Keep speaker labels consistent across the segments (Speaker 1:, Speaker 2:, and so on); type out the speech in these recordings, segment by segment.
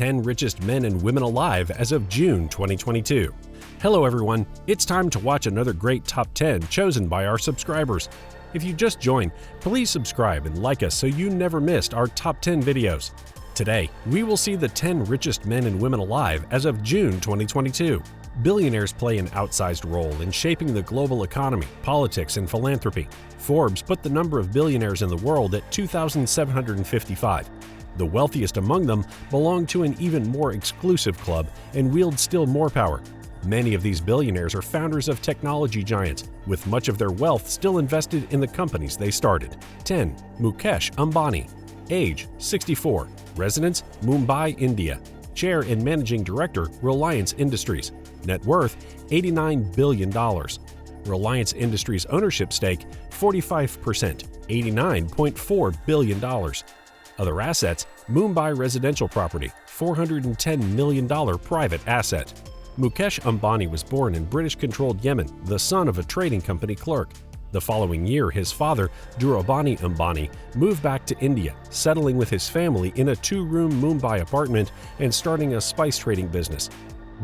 Speaker 1: 10 richest men and women alive as of June 2022. Hello everyone, it's time to watch another great top 10 chosen by our subscribers. If you just joined, please subscribe and like us so you never missed our top 10 videos. Today, we will see the 10 richest men and women alive as of June 2022. Billionaires play an outsized role in shaping the global economy, politics, and philanthropy. Forbes put the number of billionaires in the world at 2,755. The wealthiest among them belong to an even more exclusive club and wield still more power. Many of these billionaires are founders of technology giants, with much of their wealth still invested in the companies they started. 10. Mukesh Ambani. Age: 64. Residence: Mumbai, India. Chair and Managing Director, Reliance Industries. Net worth: $89 billion. Reliance Industries ownership stake: 45%, $89.4 billion. Other assets: Mumbai residential property, $410 million private asset. Mukesh Ambani was born in British-controlled Yemen, the son of a trading company clerk. The following year, his father, Dhirubhai Ambani, moved back to India, settling with his family in a two-room Mumbai apartment and starting a spice trading business.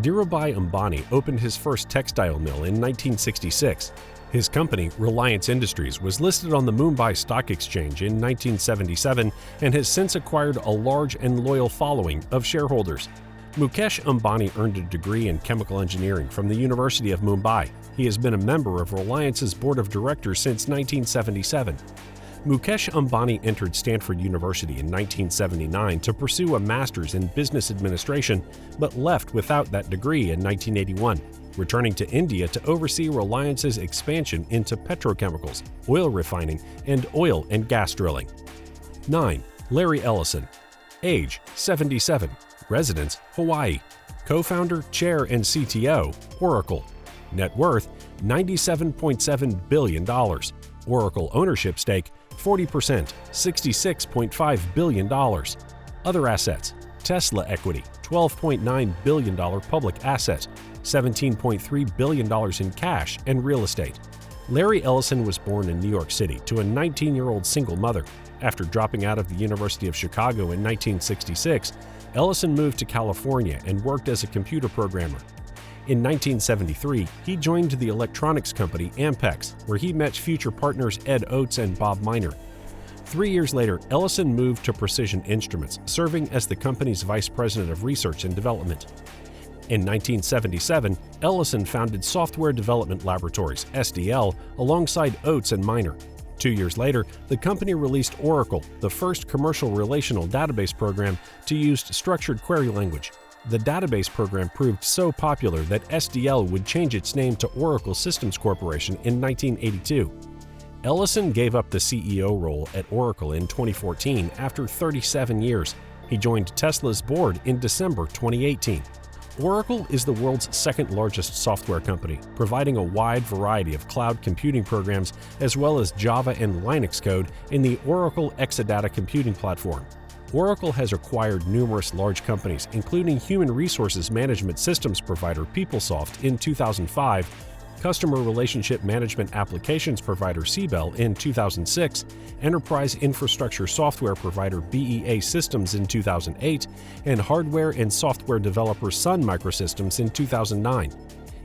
Speaker 1: Dhirubhai Ambani opened his first textile mill in 1966. His company, Reliance Industries, was listed on the Mumbai Stock Exchange in 1977 and has since acquired a large and loyal following of shareholders. Mukesh Ambani earned a degree in chemical engineering from the University of Mumbai. He has been a member of Reliance's board of directors since 1977. Mukesh Ambani entered Stanford University in 1979 to pursue a master's in business administration, but left without that degree in 1981, returning to India to oversee Reliance's expansion into petrochemicals, oil refining, and oil and gas drilling. 9. Larry Ellison. Age: 77. Residence: Hawaii. Co-founder, chair, and CTO, Oracle. Net worth: $97.7 billion. Oracle ownership stake: 40%, $66.5 billion. Other assets: Tesla equity, $12.9 billion public asset, $17.3 billion in cash and real estate. Larry Ellison was born in New York City to a 19-year-old single mother. After dropping out of the University of Chicago in 1966, Ellison moved to California and worked as a computer programmer. In 1973, he joined the electronics company Ampex, where he met future partners Ed Oates and Bob Miner. 3 years later, Ellison moved to Precision Instruments, serving as the company's vice president of research and development. In 1977, Ellison founded Software Development Laboratories, SDL, alongside Oates and Miner. 2 years later, the company released Oracle, the first commercial relational database program to use structured query language. The database program proved so popular that SDL would change its name to Oracle Systems Corporation in 1982. Ellison gave up the CEO role at Oracle in 2014 after 37 years. He joined Tesla's board in December 2018. Oracle is the world's second largest software company, providing a wide variety of cloud computing programs as well as Java and Linux code in the Oracle Exadata computing platform. Oracle has acquired numerous large companies, including human resources management systems provider PeopleSoft in 2005, customer relationship management applications provider Siebel in 2006, enterprise infrastructure software provider BEA Systems in 2008, and hardware and software developer Sun Microsystems in 2009.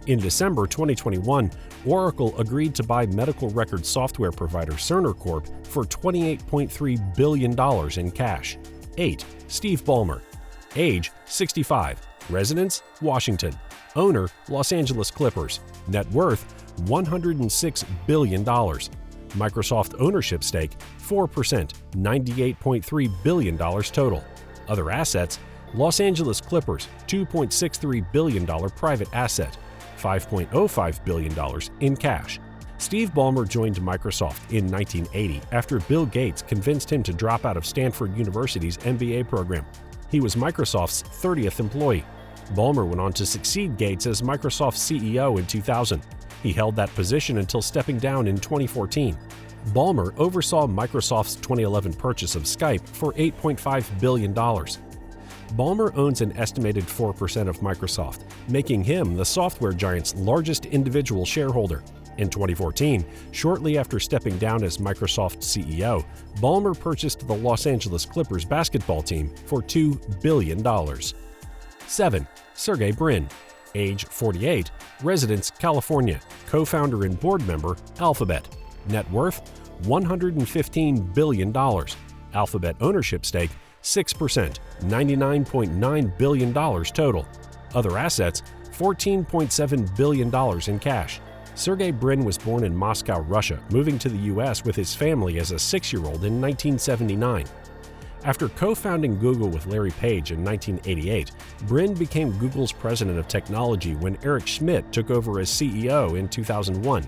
Speaker 1: In December 2021, Oracle agreed to buy medical record software provider Cerner Corp for $28.3 billion in cash. 8. Steve Ballmer. Age: 65. Residence: Washington. Owner: Los Angeles Clippers. Net worth: $106 billion. Microsoft ownership stake: 4%, $98.3 billion total. Other assets: Los Angeles Clippers, $2.63 billion private asset, $5.05 billion in cash. Steve Ballmer joined Microsoft in 1980 after Bill Gates convinced him to drop out of Stanford University's MBA program. He was Microsoft's 30th employee. Ballmer went on to succeed Gates as Microsoft's CEO in 2000. He held that position until stepping down in 2014. Ballmer oversaw Microsoft's 2011 purchase of Skype for $8.5 billion. Ballmer owns an estimated 4% of Microsoft, making him the software giant's largest individual shareholder. In 2014, shortly after stepping down as Microsoft CEO, Ballmer purchased the Los Angeles Clippers basketball team for $2 billion. 7. Sergey Brin, age 48, residence California, co-founder and board member, Alphabet. Net worth, $115 billion. Alphabet ownership stake, 6%, $99.9 billion total. Other assets, $14.7 billion in cash. Sergey Brin was born in Moscow, Russia, moving to the U.S. with his family as a 6-year-old in 1979. After co-founding Google with Larry Page in 1988, Brin became Google's president of technology when Eric Schmidt took over as CEO in 2001.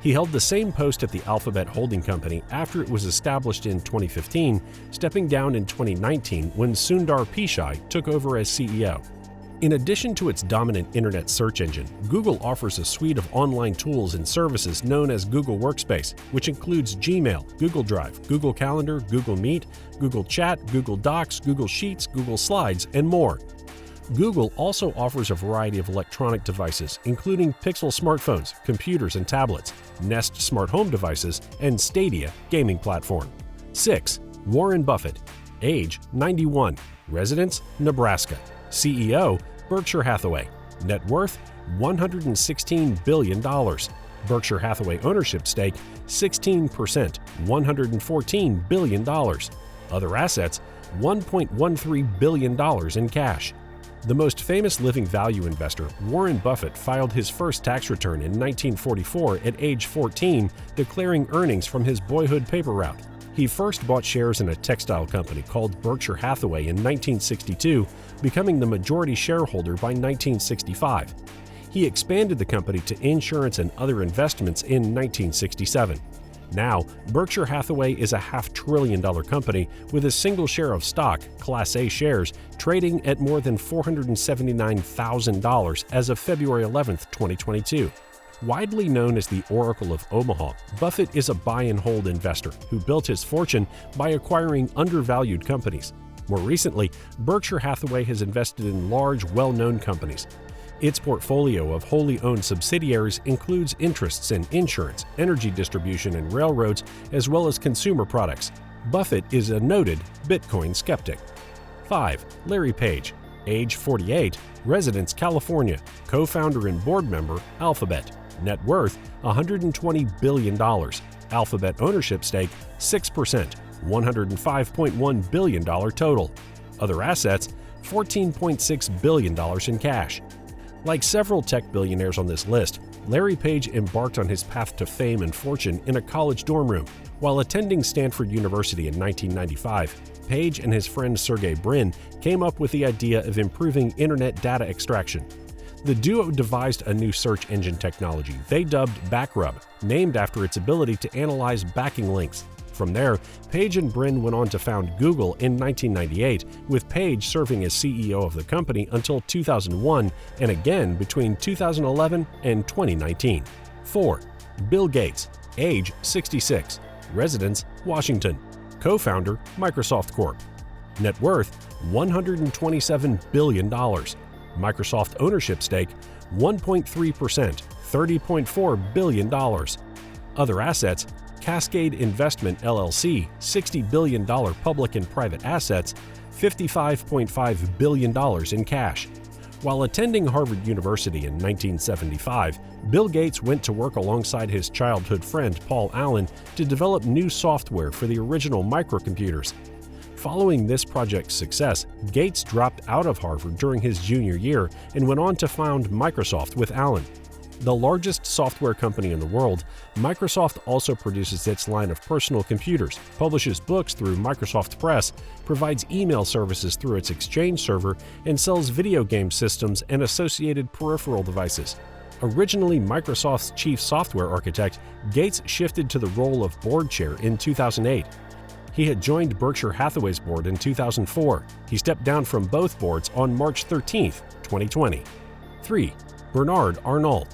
Speaker 1: He held the same post at the Alphabet holding company after it was established in 2015, stepping down in 2019 when Sundar Pichai took over as CEO. In addition to its dominant internet search engine, Google offers a suite of online tools and services known as Google Workspace, which includes Gmail, Google Drive, Google Calendar, Google Meet, Google Chat, Google Docs, Google Sheets, Google Slides, and more. Google also offers a variety of electronic devices, including Pixel smartphones, computers and tablets, Nest smart home devices, and Stadia gaming platform. 6. Warren Buffett, age 91, residence Nebraska, CEO Berkshire Hathaway, net worth $116 billion. Berkshire Hathaway ownership stake 16%, $114 billion. Other assets $1.13 billion in cash. The most famous living value investor, Warren Buffett, filed his first tax return in 1944 at age 14, declaring earnings from his boyhood paper route. He first bought shares in a textile company called Berkshire Hathaway in 1962, becoming the majority shareholder by 1965. He expanded the company to insurance and other investments in 1967. Now, Berkshire Hathaway is a $500 billion company with a single share of stock, Class A shares, trading at more than $479,000 as of February 11, 2022. Widely known as the Oracle of Omaha, Buffett is a buy-and-hold investor who built his fortune by acquiring undervalued companies. More recently, Berkshire Hathaway has invested in large, well-known companies. Its portfolio of wholly owned subsidiaries includes interests in insurance, energy distribution, and railroads, as well as consumer products. Buffett is a noted Bitcoin skeptic. 5. Larry Page, age 48, residence California, co-founder and board member, Alphabet. Net worth $120 billion. Alphabet ownership stake 6%, $105.1 billion total. Other assets $14.6 billion in cash. Like several tech billionaires on this list, Larry Page embarked on his path to fame and fortune in a college dorm room. While attending Stanford University in 1995, Page and his friend Sergey Brin came up with the idea of improving internet data extraction. The duo devised a new search engine technology they dubbed Backrub, named after its ability to analyze backing links. From there, Page and Brin went on to found Google in 1998, with Page serving as CEO of the company until 2001 and again between 2011 and 2019. 4. Bill Gates, age 66, residence Washington, co-founder Microsoft Corp. Net worth $127 billion. Microsoft ownership stake 1.3%, $30.4 billion. Other assets Cascade Investment LLC, $60 billion public and private assets, $55.5 billion in cash. While attending Harvard University in 1975, Bill Gates went to work alongside his childhood friend Paul Allen to develop new software for the original microcomputers. Following this project's success, Gates dropped out of Harvard during his junior year and went on to found Microsoft with Allen. The largest software company in the world, Microsoft also produces its line of personal computers, publishes books through Microsoft Press, provides email services through its Exchange server, and sells video game systems and associated peripheral devices. Originally Microsoft's chief software architect, Gates shifted to the role of board chair in 2008. He had joined Berkshire Hathaway's board in 2004. He stepped down from both boards on March 13, 2020. 3. Bernard Arnault,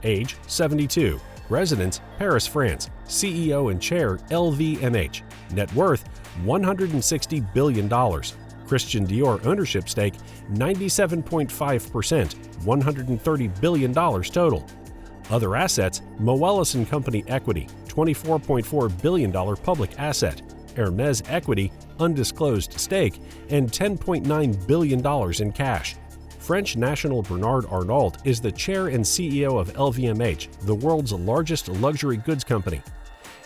Speaker 1: age 72, residence Paris, France, CEO and chair LVMH, net worth $160 billion. Christian Dior ownership stake 97.5%, $130 billion total. Other assets: Moelis & Company equity, $24.4 billion public asset, Hermes equity, undisclosed stake, and $10.9 billion in cash. French national Bernard Arnault is the chair and CEO of LVMH, the world's largest luxury goods company.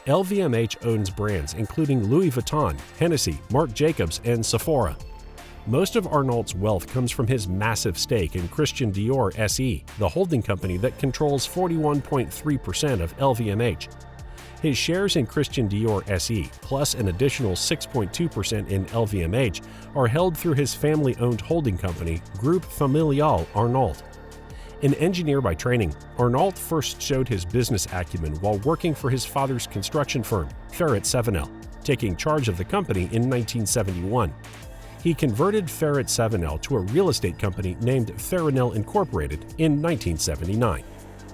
Speaker 1: LVMH owns brands including Louis Vuitton, Hennessy, Marc Jacobs, and Sephora. Most of Arnault's wealth comes from his massive stake in Christian Dior SE, the holding company that controls 41.3% of LVMH. His shares in Christian Dior SE, plus an additional 6.2% in LVMH, are held through his family-owned holding company, Groupe Familial Arnault. An engineer by training, Arnault first showed his business acumen while working for his father's construction firm, Ferret-Savenel, taking charge of the company in 1971. He converted Ferret-Savenel to a real estate company named Farinel Incorporated in 1979.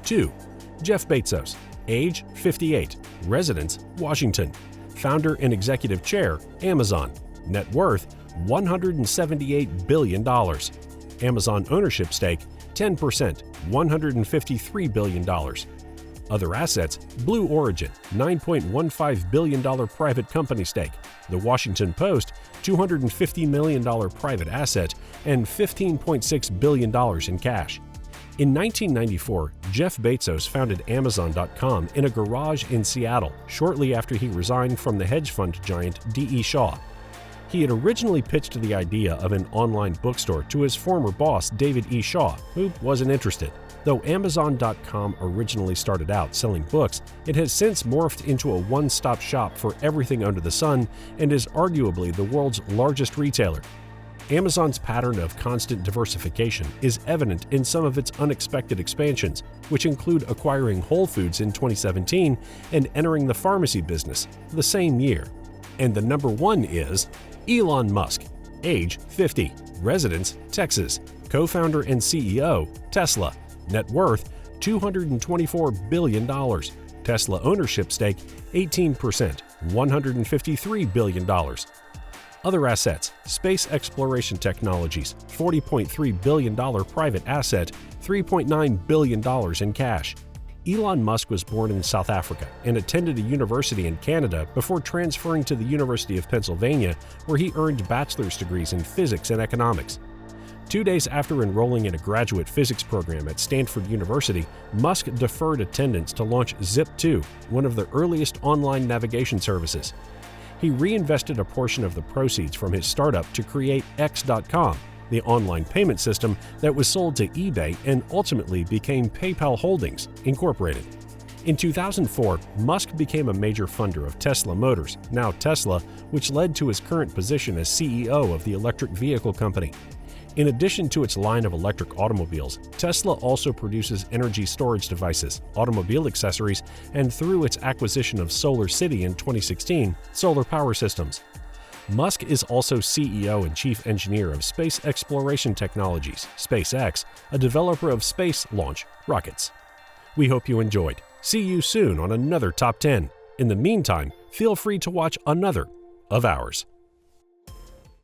Speaker 1: 2. Jeff Bezos. Age: 58. Residence: Washington. Founder and executive chair, Amazon. Net worth: $178 billion. Amazon ownership stake: 10%, $153 billion. Other assets: Blue Origin, $9.15 billion private company stake, The Washington Post, $250 million private asset, and $15.6 billion in cash. In 1994, Jeff Bezos founded Amazon.com in a garage in Seattle shortly after he resigned from the hedge fund giant D.E. Shaw. He had originally pitched the idea of an online bookstore to his former boss, David E. Shaw, who wasn't interested. Though Amazon.com originally started out selling books, it has since morphed into a one-stop shop for everything under the sun and is arguably the world's largest retailer. Amazon's pattern of constant diversification is evident in some of its unexpected expansions, which include acquiring Whole Foods in 2017 and entering the pharmacy business the same year. And the number one is Elon Musk. Age: 50. Residence: Texas. Co-founder and CEO, Tesla. Net worth: $224 billion. Tesla ownership stake: 18%, $153 billion. Other assets: Space Exploration Technologies, $40.3 billion private asset, $3.9 billion in cash. Elon Musk was born in South Africa and attended a university in Canada before transferring to the University of Pennsylvania, where he earned bachelor's degrees in physics and economics. 2 days after enrolling in a graduate physics program at Stanford University, Musk deferred attendance to launch Zip2, one of the earliest online navigation services. He reinvested a portion of the proceeds from his startup to create X.com, the online payment system that was sold to eBay and ultimately became PayPal Holdings, Incorporated. In 2004, Musk became a major funder of Tesla Motors, now Tesla, which led to his current position as CEO of the electric vehicle company. In addition to its line of electric automobiles, Tesla also produces energy storage devices, automobile accessories, and through its acquisition of Solar City in 2016, solar power systems. Musk is also CEO and chief engineer of Space Exploration Technologies, SpaceX, a developer of space launch rockets. We hope you enjoyed. See you soon on another Top 10. In the meantime, feel free to watch another of ours.